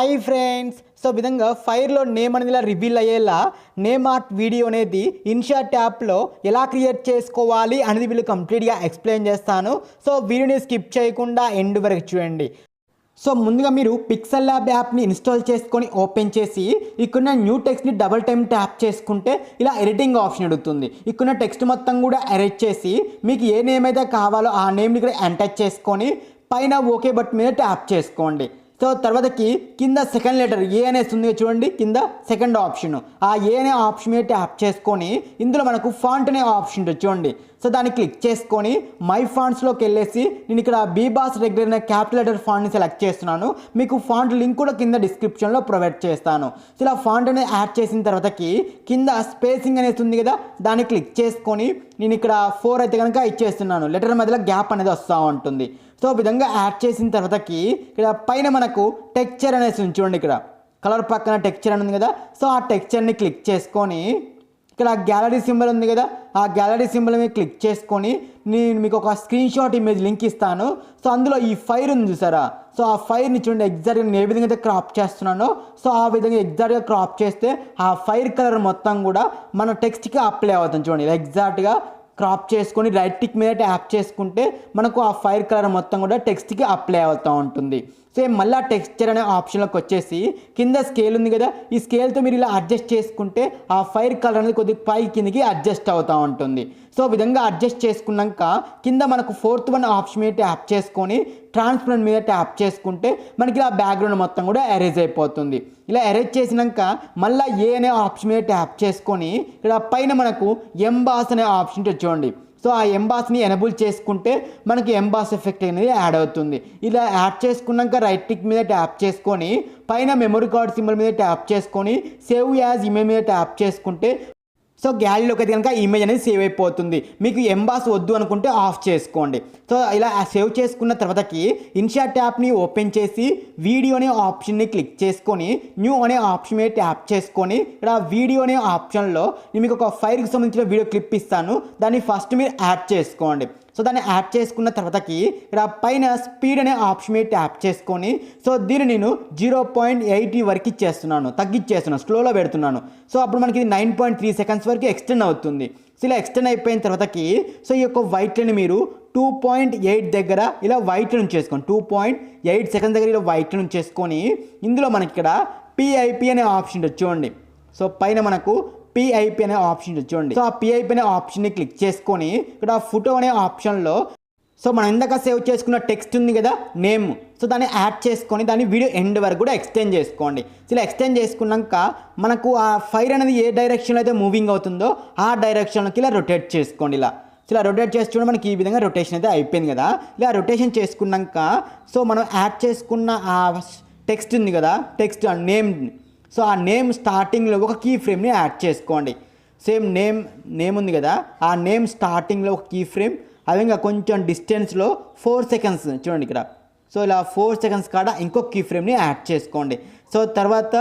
Hi friends. So విధంగా ఫైర్లో name అనేది ఇలా రివీల్ అయ్యేలా నేమ్ ఆర్ట్ వీడియో అనేది ఇన్షాట్ యాప్లో ఎలా క్రియేట్ చేసుకోవాలి అనేది వీళ్ళు కంప్లీట్గా ఎక్స్ప్లెయిన్ చేస్తాను. సో వీడియోని స్కిప్ చేయకుండా ఎండ్ వరకు చూడండి. సో ముందుగా మీరు పిక్సెల్ ల్యాబ్ యాప్ని ఇన్స్టాల్ చేసుకొని ఓపెన్ చేసి ఇక్కడున్న న్యూ టెక్స్ట్ని డబుల్ టైం ట్యాప్ చేసుకుంటే ఇలా ఎడిటింగ్ ఆప్షన్ అడుగుతుంది. ఇక్కడున్న టెక్స్ట్ మొత్తం కూడా ఎరేజ్ చేసి మీకు ఏ నేమ్ అయితే కావాలో ఆ నేమ్ని ఇక్కడ ఎంటర్ చేసుకొని పైన ఓకే బటన్ మీద ట్యాప్ చేసుకోండి. సో తర్వాతకి కింద సెకండ్ లెటర్ ఏ అనేసి ఉంది చూడండి, కింద సెకండ్ ఆప్షన్ ఆ ఏ అనే ఆప్షన్ మీద ట్యాప్ చేసుకొని ఇందులో మనకు ఫాంట్ అనే ఆప్షన్ ఉంటుంది చూడండి. సో దాన్ని క్లిక్ చేసుకొని మై ఫాంట్స్లోకి వెళ్ళేసి నేను ఇక్కడ బీబాస్ రెగ్యులర్ అనే క్యాపిటల్ లెటర్ ఫాంట్ని సెలెక్ట్ చేస్తున్నాను. మీకు ఫాంట్ లింక్ కూడా కింద డిస్క్రిప్షన్లో ప్రొవైడ్ చేస్తాను. సో ఇలా ఫాంట్ అనేది యాడ్ చేసిన తర్వాతకి కింద స్పేసింగ్ అనేది ఉంది కదా, దాన్ని క్లిక్ చేసుకొని నేను ఇక్కడ 4 అయితే కనుక ఇచ్చేస్తున్నాను. లెటర్ మధ్యలో గ్యాప్ అనేది వస్తూ ఉంటుంది. సో విధంగా యాడ్ చేసిన తర్వాతకి ఇక్కడ పైన మనకు టెక్స్చర్ అనేసి ఉంది చూడండి, ఇక్కడ కలర్ పక్కన టెక్స్చర్ అని ఉంది కదా. సో ఆ టెక్స్చర్ని క్లిక్ చేసుకొని ఇక్కడ గ్యాలరీ సింబల్ ఉంది కదా, ఆ గ్యాలరీ సింబల్ మీద క్లిక్ చేసుకొని నేను మీకు ఒక స్క్రీన్ షాట్ ఇమేజ్ లింక్ ఇస్తాను. సో అందులో ఈ ఫైర్ ఉంది చూసారా, సో ఆ ఫైర్ని చూడండి ఎగ్జాక్ట్గా నేను ఏ విధంగా అయితే క్రాప్ చేస్తున్నానో సో ఆ విధంగా ఎగ్జాక్ట్గా క్రాప్ చేస్తే ఆ ఫైర్ కలర్ మొత్తం కూడా మన టెక్స్ట్కి అప్లై అవుతుంది చూడండి. ఇలా ఎగ్జాక్ట్గా క్రాప్ చేసుకొని రైట్ టిక్ మీద ట్యాప్ చేసుకుంటే మనకు ఆ ఫైర్ కలర్ మొత్తం కూడా టెక్స్ట్కి అప్లై అవుతూ ఉంటుంది. సో మళ్ళీ టెక్స్చర్ అనే ఆప్షన్లోకి వచ్చేసి కింద స్కేల్ ఉంది కదా, ఈ స్కేల్తో మీరు ఇలా అడ్జస్ట్ చేసుకుంటే ఆ ఫైర్ కలర్ అనేది కొద్దిగా పై కిందకి అడ్జస్ట్ అవుతూ ఉంటుంది. సో విధంగా అడ్జస్ట్ చేసుకున్నాక కింద మనకు 4th వన్ ఆప్షన్ మీద ట్యాప్ చేసుకొని ట్రాన్స్పరెంట్ మీద ట్యాప్ చేసుకుంటే మనకి ఇలా బ్యాక్గ్రౌండ్ మొత్తం కూడా ఎరేజ్ అయిపోతుంది. ఇలా ఎరేజ్ చేసినాక మళ్ళీ ఏ అనే ఆప్షన్ మీద ట్యాప్ చేసుకొని ఇక్కడ పైన మనకు ఎంబాస్ అనే ఆప్షన్ చూడండి. సో ఆ ఎంబాస్ని ఎనబుల్ చేసుకుంటే మనకి ఎంబాస్ ఎఫెక్ట్ అనేది యాడ్ అవుతుంది. ఇలా యాడ్ చేసుకున్నాక రైట్ టిక్ మీద ట్యాప్ చేసుకొని పైన మెమరీ కార్డ్ సింబల్ మీద ట్యాప్ చేసుకొని సేవ్ యాజ్ ఇమేజ్ మీద ట్యాప్ చేసుకుంటే సో గ్యాలరీలోకి అయితే కనుక ఇమేజ్ అనేది సేవ్ అయిపోతుంది. మీకు ఎంబాస్ వద్దు అనుకుంటే ఆఫ్ చేసుకోండి. సో ఇలా సేవ్ చేసుకున్న తర్వాతకి ఇన్షాట్ యాప్ని ఓపెన్ చేసి వీడియో అనే ఆప్షన్ని క్లిక్ చేసుకొని న్యూ అనే ఆప్షన్ మీద ట్యాప్ చేసుకొని ఇక్కడ వీడియో అనే ఆప్షన్లో నేను మీకు ఒక ఫైర్కి సంబంధించిన వీడియో క్లిప్ ఇస్తాను, దాన్ని ఫస్ట్ మీరు యాడ్ చేసుకోండి. సో దాన్ని యాడ్ చేసుకున్న తర్వాతకి ఇక్కడ పైన స్పీడ్ అనే ఆప్షన్ మీద ట్యాప్ చేసుకొని సో దీన్ని నేను 0.80 వరకు ఇచ్చేస్తున్నాను, తగ్గిచ్చేస్తున్నాను, స్లోలో పెడుతున్నాను. సో అప్పుడు మనకి ఇది 9.3 సెకండ్స్ వరకు ఎక్స్టెండ్ అవుతుంది. సో ఇలా ఎక్స్టెండ్ అయిపోయిన తర్వాతకి సో ఈ యొక్క వైట్ని మీరు 2.8 దగ్గర ఇలా వైట్ ఉంచేసుకోండి. 2.8 సెకండ్స్ దగ్గర ఇలా వైట్ ఉంచేసుకొని ఇందులో మనకి ఇక్కడ పిఐపి అనే ఆప్షన్ చూడండి. సో పైన మనకు పిఐపి అనే ఆప్షన్ చూడండి. సో ఆ పిఐపి అనే ఆప్షన్ని క్లిక్ చేసుకొని ఇక్కడ ఫోటో అనే ఆప్షన్లో సో మనం ఇందాక సేవ్ చేసుకున్న టెక్స్ట్ ఉంది కదా నేమ్, సో దాన్ని యాడ్ చేసుకొని దాన్ని వీడియో ఎండ్ వరకు కూడా ఎక్స్టెండ్ చేసుకోండి. సో ఇలా ఎక్స్టెండ్ చేసుకున్నాక మనకు ఆ ఫైర్ అనేది ఏ డైరెక్షన్లో అయితే మూవింగ్ అవుతుందో ఆ డైరెక్షన్కి ఇలా రొటేట్ చేసుకోండి. సో ఇలా రొటేట్ చేసి చూడండి మనకి ఈ విధంగా రొటేషన్ అయితే అయిపోయింది కదా. ఇలా రొటేషన్ చేసుకున్నాక సో మనం యాడ్ చేసుకున్న ఆ టెక్స్ట్ ఉంది కదా, టెక్స్ట్ నేమ్, సో ఆ నేమ్ స్టార్టింగ్లో ఒక కీ ఫ్రేమ్ని యాడ్ చేసుకోండి. సేమ్ నేమ్ ఉంది కదా, ఆ నేమ్ స్టార్టింగ్లో ఒక కీ ఫ్రేమ్, అదేవిధంగా కొంచెం డిస్టెన్స్లో 4 సెకండ్స్ చూడండి ఇక్కడ. సో ఇలా 4 సెకండ్స్ కాడ ఇంకొక కీ ఫ్రేమ్ని యాడ్ చేసుకోండి. సో తర్వాత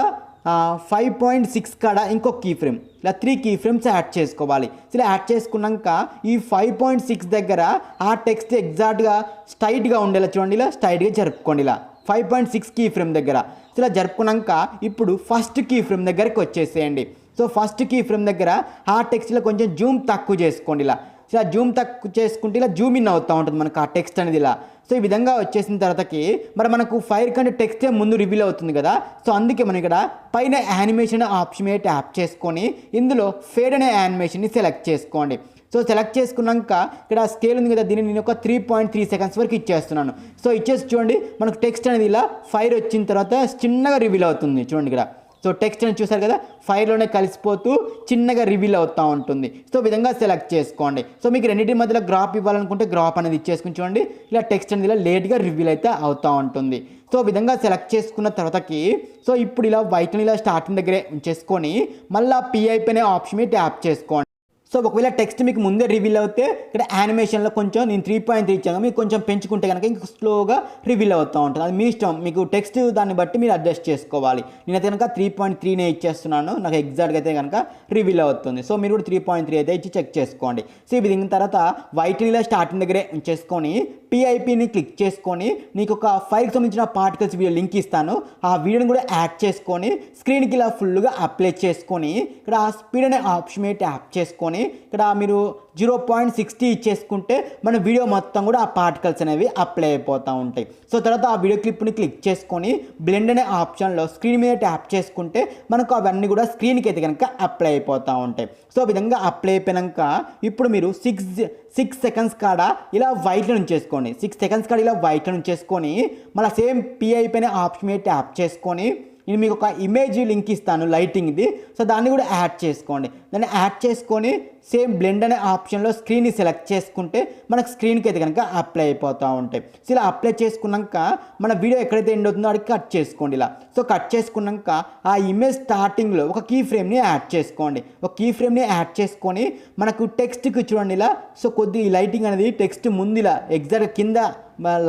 5.6 కాడ ఇంకొక కీ ఫ్రేమ్, ఇలా 3 కీ ఫ్రేమ్స్ యాడ్ చేసుకోవాలి. సో ఇలా యాడ్ చేసుకున్నాక ఈ 5.6 దగ్గర ఆ టెక్స్ట్ ఎగ్జాక్ట్గా స్ట్రైట్గా ఉండేలా చూడండి, ఇలా స్ట్రైట్గా జరుపుకోండి. ఇలా 5.6 కీ ఫ్రేమ్ దగ్గర సో ఇలా జరుపుకున్నాక ఇప్పుడు ఫస్ట్ కీ ఫ్రేమ్ దగ్గరికి వచ్చేసేయండి. సో ఫస్ట్ కీ ఫ్రేమ్ దగ్గర ఆ టెక్స్ట్లో కొంచెం జూమ్ తక్కువ చేసుకోండి. ఇలా జూమ్ తక్కువ చేసుకుంటే ఇలా జూమ్ ఇన్ అవుతూ ఉంటుంది మనకు ఆ టెక్స్ట్ అనేది ఇలా. సో ఈ విధంగా వచ్చేసిన తర్వాతకి మరి మనకు ఫైర్ కంటే టెక్స్టే ముందు రివీల్ అవుతుంది కదా. సో అందుకే మనం ఇక్కడ పైన యానిమేషన్ ఆప్షన్ మీద ట్యాప్ చేసుకొని ఇందులో ఫేడ్ అనే యానిమేషన్ని సెలెక్ట్ చేసుకోండి. సో సెలెక్ట్ చేసుకున్నాక ఇక్కడ స్కేల్ ఉంది కదా, దీన్ని నేను ఒక 3.3 సెకండ్స్ వరకు ఇచ్చేస్తున్నాను. సో ఇచ్చేసి చూడండి మనకు టెక్స్ట్ అనేది ఇలా ఫైర్ వచ్చిన తర్వాత చిన్నగా రివీల్ అవుతుంది చూడండి ఇక్కడ. సో టెక్స్ట్ అనేది చూసారు కదా ఫైర్లోనే కలిసిపోతూ చిన్నగా రివీల్ అవుతూ ఉంటుంది. సో విధంగా సెలెక్ట్ చేసుకోండి. సో మీకు రెండింటి మధ్యలో గ్రాప్ ఇవ్వాలనుకుంటే గ్రాప్ అనేది ఇచ్చేసుకుని చూడండి, ఇలా టెక్స్ట్ అనేది ఇలా లేట్గా రివీల్ అయితే అవుతూ ఉంటుంది. సో విధంగా సెలెక్ట్ చేసుకున్న తర్వాతకి సో ఇప్పుడు ఇలా వైట్ని ఇలా స్టార్టింగ్ దగ్గరే ఉంచేసుకొని మళ్ళీ పిఐపి అనే ఆప్షన్ మీద ట్యాప్ చేసుకోండి. సో ఒకవేళ టెక్స్ట్ మీకు ముందే రివీల్ అవుతే ఇక్కడ యానిమేషన్లో కొంచెం నేను 3.3 ఇచ్చాను, మీకు కొంచెం పెంచుకుంటే కనుక ఇంకా స్లోగా రివీల్ అవుతూ ఉంటుంది. అది మీ ఇష్టం, మీకు టెక్స్ట్ దాన్ని బట్టి మీరు అడ్జస్ట్ చేసుకోవాలి. నేనైతే కనుక 3.3నే ఇచ్చేస్తున్నాను, నాకు ఎగ్జాక్ట్గా అయితే కనుక రివీల్ అవుతుంది. సో మీరు కూడా 3.3 అయితే ఇచ్చి చెక్ చేసుకోండి. సో ఇది దిగిన తర్వాత వైట్నీలో స్టార్టింగ్ దగ్గరే ఉంచేసుకొని పిఐపిని క్లిక్ చేసుకొని నీకు ఒక ఫైల్కి సంబంధించిన పార్టికల్స్ వీడియో లింక్ ఇస్తాను, ఆ వీడియోని కూడా యాడ్ చేసుకొని స్క్రీన్కి ఇలా ఫుల్గా అప్లై చేసుకొని ఇక్కడ ఆ స్పీడ్ అనే ఆప్షన్ మీద ట్యాప్ చేసుకొని ఇక్కడ మీరు 0.60 ఇచ్చేసుకుంటే మన వీడియో మొత్తం కూడా ఆ పార్టికల్స్ అనేవి అప్లై అయిపోతూ ఉంటాయి. సో తర్వాత ఆ వీడియో క్లిప్ని క్లిక్ చేసుకొని బ్లెండ్ అనే ఆప్షన్లో స్క్రీన్ మీద ట్యాప్ చేసుకుంటే మనకు అవన్నీ కూడా స్క్రీన్కి అయితే కనుక అప్లై అయిపోతూ ఉంటాయి. సో ఆ విధంగా అప్లై అయిపోయాక ఇప్పుడు మీరు 6 సెకండ్స్ కాడ ఇలా వైట్లో ఉంచేసుకోండి. 6 సెకండ్స్ కాడ ఇలా వైట్లో ఉంచేసుకొని మళ్ళీ సేమ్ పిఐపి అనే ఆప్షన్ మీద ట్యాప్ చేసుకొని నేను మీకు ఒక ఇమేజ్ లింక్ ఇస్తాను లైటింగ్ది, సో దాన్ని కూడా యాడ్ చేసుకోండి. దాన్ని యాడ్ చేసుకొని సేమ్ బ్లెండ్ అనే ఆప్షన్లో స్క్రీన్ని సెలెక్ట్ చేసుకుంటే మనకు స్క్రీన్కి అయితే కనుక అప్లై అయిపోతూ ఉంటాయి. సో ఇలా అప్లై చేసుకున్నాక మన వీడియో ఎక్కడైతే ఎండ్ అవుతుందో అడిగి కట్ చేసుకోండి ఇలా. సో కట్ చేసుకున్నాక ఆ ఇమేజ్ స్టార్టింగ్లో ఒక కీ ఫ్రేమ్ని యాడ్ చేసుకోండి. ఒక కీ ఫ్రేమ్ని యాడ్ చేసుకొని మనకు టెక్స్ట్కి చూడండి ఇలా. సో కొద్ది లైటింగ్ అనేది టెక్స్ట్ ముందు ఇలా ఎగ్జాక్ట్ కింద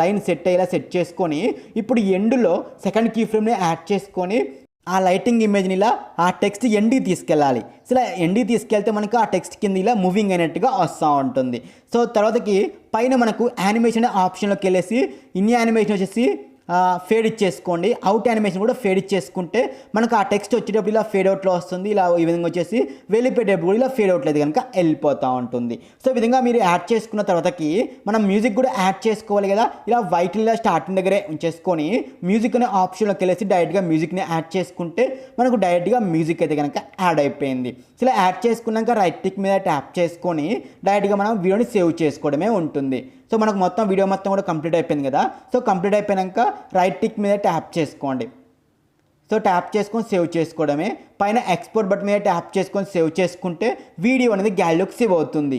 లైన్ సెట్ అయ్యేలా సెట్ చేసుకొని ఇప్పుడు ఎండ్లో సెకండ్ కీ ఫ్రేమ్ని యాడ్ చేసుకొని ఆ లైటింగ్ ఇమేజ్ని ఇలా ఆ టెక్స్ట్ ఎండ్కి తీసుకెళ్ళాలి. సో ఇలా ఎండ్కి తీసుకెళ్తే మనకు ఆ టెక్స్ట్ కింద ఇలా మూవింగ్ అయినట్టుగా వస్తూ ఉంటుంది. సో తర్వాతకి పైన మనకు యానిమేషన్ ఆప్షన్లోకి వెళ్ళేసి ఇన్ యానిమేషన్ వచ్చేసి ఫేడ్ ఇచ్చేసుకోండి. అవుట్ యానిమేషన్ కూడా ఫేడ్ ఇచ్చేసుకుంటే మనకు ఆ టెక్స్ట్ వచ్చేటప్పుడు ఇలా ఫేడ్ అవుట్లో వస్తుంది. ఇలా ఈ విధంగా వచ్చేసి వెళ్ళిపోయేటప్పుడు కూడా ఇలా ఫేడ్ అవుట్లేదు కనుక వెళ్ళిపోతూ ఉంటుంది. సో ఈ విధంగా మీరు యాడ్ చేసుకున్న తర్వాతకి మనం మ్యూజిక్ కూడా యాడ్ చేసుకోవాలి కదా. ఇలా వైట్ ఇలా స్టార్టింగ్ దగ్గరే ఉంచేసుకొని మ్యూజిక్ అనే ఆప్షన్లోకి వెళ్ళేసి డైరెక్ట్గా మ్యూజిక్ని యాడ్ చేసుకుంటే మనకు డైరెక్ట్గా మ్యూజిక్ అయితే కనుక యాడ్ అయిపోయింది. సో ఇలా యాడ్ చేసుకున్నాక రైట్ క్లిక్ మీద ట్యాప్ చేసుకొని డైరెక్ట్గా మనం వీడియోని సేవ్ చేసుకోవడమే ఉంటుంది. సో మనకు మొత్తం వీడియో మొత్తం కూడా కంప్లీట్ అయిపోయింది కదా. సో కంప్లీట్ అయిపోయాక రైట్ టిక్ మీద ట్యాప్ చేసుకోండి. సో ట్యాప్ చేసుకొని సేవ్ చేసుకోవడమే. పైన ఎక్స్పోర్ట్ బటన్ మీద ట్యాప్ చేసుకొని సేవ్ చేసుకుంటే వీడియో అనేది గ్యాలరీలోకి సేవ్ అవుతుంది.